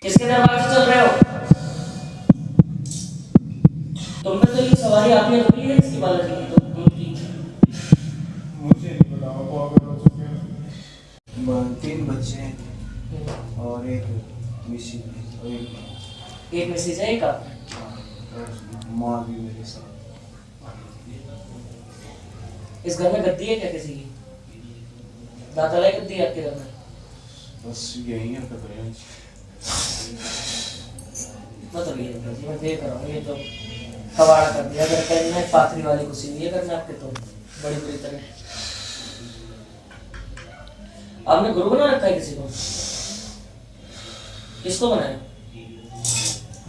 किसके दरबार से चल रहे हो? तुम पे तो ये सवारी आपने थोड़ी है इसकी बालाजी की, तो उनकी मुझे नहीं पता वो अगर हो चुके हैं। 3 बच्चे हैं और एक मिसिंग है और एक मैसेज है एक आप और माँ भी मेरे साथ। इस घर में गद्दी है क्या किसी की? दातालाई गद्दी है आपके घर में? बस यही है खतरे। मतलब ये अंकल जी मैं देख रहा हूँ ये तो कबाड़ा कर दिया अगर कहीं में पाथरी वाली कुछ नहीं है करना आपके तो बड़ी बुरी तरह। आपने गुरु बना रखा है किसी को? किसको बनाया?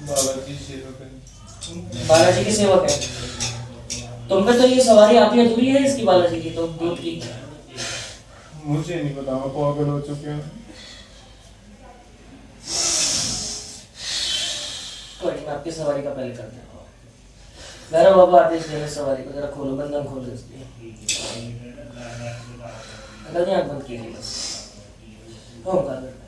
बालाजी सेवक है। बालाजी के सेवक है। तुम पे तो ये सवारी आपने अधूरी है इसकी बालाजी की, तो दूध की मुझे नहीं पता वो पागल हो चुके हैं। कोई नहीं, मैं आपकी सवारी का पहले कर देता हूँ। भैरव बाबा आदेश देने सवारी को जरा खोलो, बंधन खोलो इसलिए। अंकल जी आंख बंद कीजिए बस। ओंकार करते हैं।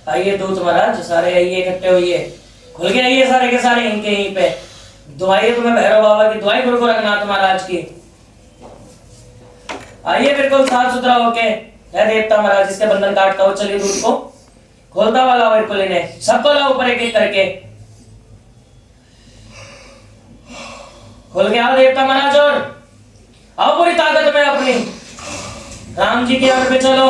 आइए दूत महाराज सारे आइए इकट्ठे होइए, खुल के आइए सारे के सारे इनके यहीं पे। दुआइए तुम्हें भैरव बाबा की, दुआई गुरु गोरखनाथ महाराज की। आइए बिल्कुल साफ सुथरा होके। है देवता महाराज इसके बंधन काटता हो, चलिए दूध को खोलता हुआ लाओ बिल्कुल इन्हें सबको लाओ ऊपर एक एक करके। खोल के आओ देवता महाराज और आओ पूरी ताकत में अपनी। राम जी की ओर पे चलो।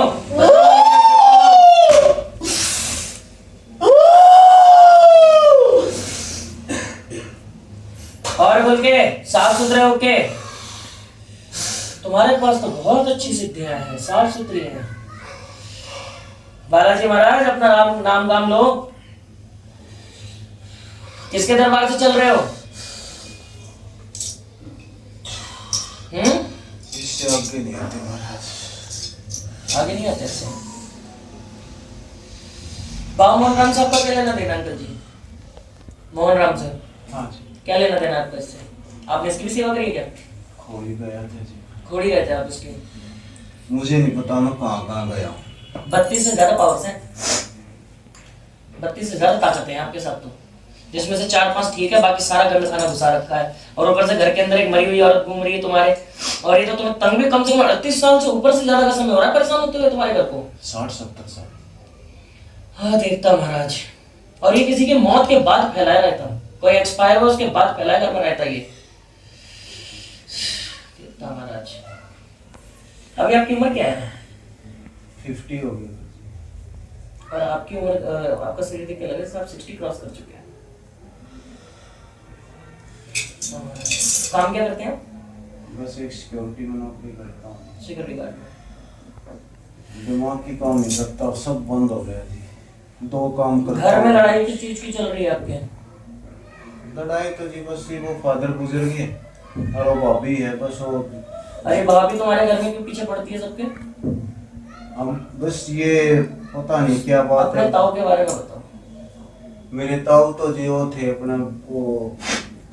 और बोल के साफ सुथरे होके। तुम्हारे पास तो बहुत अच्छी सिद्धियां हैं, साफ सुथरी हैं। बालाजी महाराज अपना नाम गाम लो। किसके दरबार से चल रहे हो? इससे आगे नहीं आते महाराज। आगे नहीं आते ऐसे। बाबा मोहन राम साहब का क्या लेना देना अंकल जी? मोहन राम सर हाँ जी क्या लेना देना आपका इससे? आपने इसकी भी सेवा करी क्या? खोली गया था जी। खोड़ी गए थे आप इसकी? मुझे नहीं पता मैं कहाँ गया हूँ। 32 से ज्यादा पावर्स हैं, 32 से ज्यादा ताकत है आपके साथ तो, जिसमें से 4-5 ठीक है, बाकी सारा गंद खाना घुसा रखा है। और ऊपर से घर के अंदर एक मरी हुई औरत घूम रही है तुम्हारे। और ये तो तुम्हें तंग भी कम से कम 38 साल से ऊपर से ज्यादा का समय हो रहा है परेशान होते हुए तुम्हारे घर को। 60-70 साल। हाँ देवता महाराज, और ये किसी की मौत के बाद फैलाया रहता, कोई एक्सपायर हुआ उसके बाद फैलाया घर में रहता ये देवता महाराज। अभी आपकी उम्र क्या है? 50 हो गया। और आपकी उम्र आपका शरीर देख के लगे आप 60 क्रॉस कर चुके हैं। काम क्या करते हैं आप? बस एक सिक्योरिटी में नौकरी करता हूँ। Security guard. दिमाग की काम नहीं करता, सब बंद हो गया जी। 2 काम करता घर में हूँ। लड़ाई किस चीज की चल रही है आपके? लड़ाई तो जी बस ये वो फादर गुजर गए और वो भाभी है बस वो। अरे भाभी तुम्हारे घर में क्यों पीछे पड़ती है सबके? हम बस ये पता नहीं क्या बात अपने है। ताऊ के बारे में बताओ। मेरे ताऊ तो जो थे अपना वो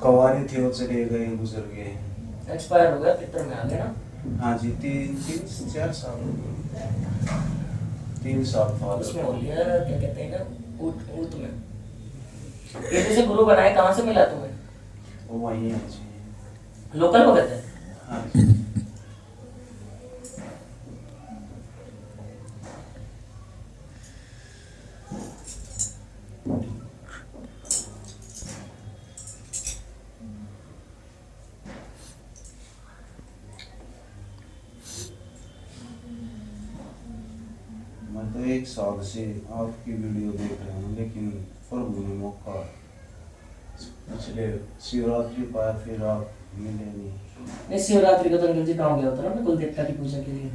कवारी थे, वो चले गए, गुजर गए। एक्सपायर हो गया, पितर में आ गया ना। हाँ जी 3-4 साल 3 साल उसमें फादर। हो गया क्या कहते हैं ना, ऊट ऊट में। ये जैसे गुरु बनाए कहाँ से मिला तुम्हें? वो वही है जी। लोकल भगत है? हाँ जी। मैं तो 1 साल से आपकी वीडियो देख रहा हूँ, लेकिन प्रभु ने मौका पिछले शिवरात्रि पाया, फिर आप मिले नहीं। नहीं शिवरात्रि को तो अंकल जी गाँव गया होता ना अपने कुल देवता की पूजा के लिए।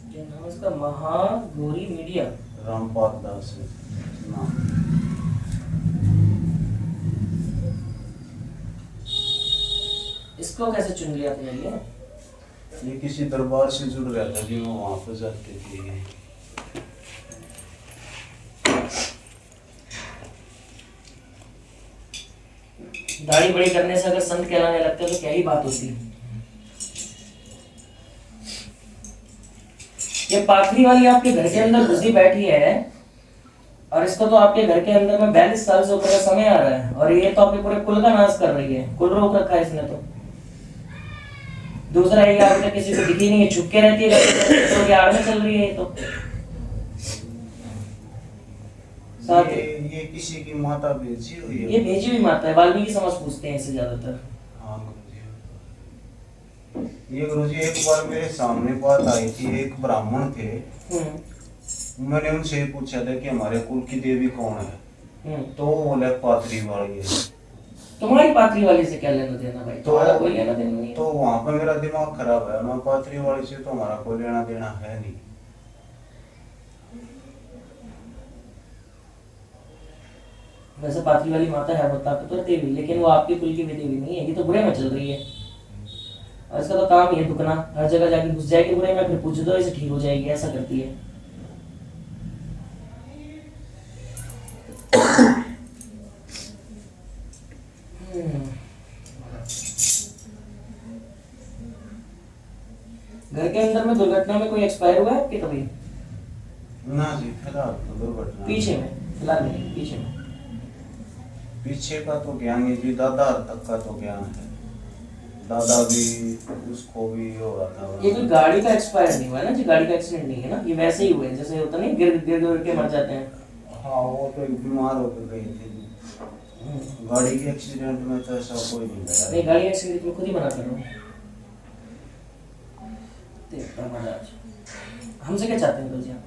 ये नाम इसका महागौरी मीडिया। रामपाल दास नाम। इसको कैसे चुन लिया अपने लिए? ये किसी दरबार से जुड़ रहा था जी, वो वहाँ पर जाते थे। दाढ़ी बड़ी करने से अगर संत कहलाने लगते हैं तो क्या ही बात होती है। ये पाखरी वाली आपके घर के अंदर घुसी बैठी है और इसको तो आपके घर के अंदर में 42 साल से ऊपर का समय आ रहा है और ये तो आपके पूरे कुल का नाश कर रही है। कुल रोक रखा है इसने तो। दूसरा ये अभी तक किसी को दिखी नहीं है, छुप के रहती है, तो आड़ में चल रही है ये तो। साथ ये किसी की माता भेजी हुई है। ये भेजी हुई माता है, वाल्मीकि समाज पूछते हैं इसे ज्यादातर। हाँ गुरुजी। ये गुरुजी एक बार मेरे सामने बात आई थी, एक ब्राह्मण थे। मैंने उनसे पूछा था कि हमारे कुल की देवी कौन है, तो वो बोले पाथरी वाली है। तुम्हारी पाथरी वाली से क्या लेना देना भाई? तुम्हारा कोई लेना देना नहीं है। तो वहां पर मेरा दिमाग खराब है ना, पाथरी वाली से तो हमारा कोई लेना देना है नहीं। वैसे पाथरी वाली माता है वो ताकतवर देवी, लेकिन वो आपके कुल की भी देवी नहीं है। ये तो बुरे में चल रही है और इसका तो काम ही है दुखना। हर जगह जाके घुस जाएगी बुरे में, फिर पूछ दो इसे ठीक हो जाएगी, ऐसा करती है। घर के अंदर में दुर्घटना में कोई एक्सपायर हुआ है आपके कभी? ना जी, फिलहाल तो दुर्घटना। पीछे में? फिलहाल नहीं, पीछे में। पीछे का तो ज्ञान है जी, दादा तक का तो ज्ञान है। दादा भी, उसको भी हो रहा था। ये कोई गाड़ी का एक्सपायर नहीं हुआ है ना जी? गाड़ी का एक्सीडेंट नहीं है ना? ये वैसे ही हुआ है जैसे होता नहीं, गिर गिर गिर के मर जाते हैं। हाँ, वो तो एक बीमार होकर गई थी। गाड़ी के एक्सीडेंट में तो ऐसा कोई नहीं गया। नहीं, गाड़ी एक्सीडेंट में खुद ही मना कर रहा हूँ। देखता महाराज हमसे क्या चाहते हैं जी आप?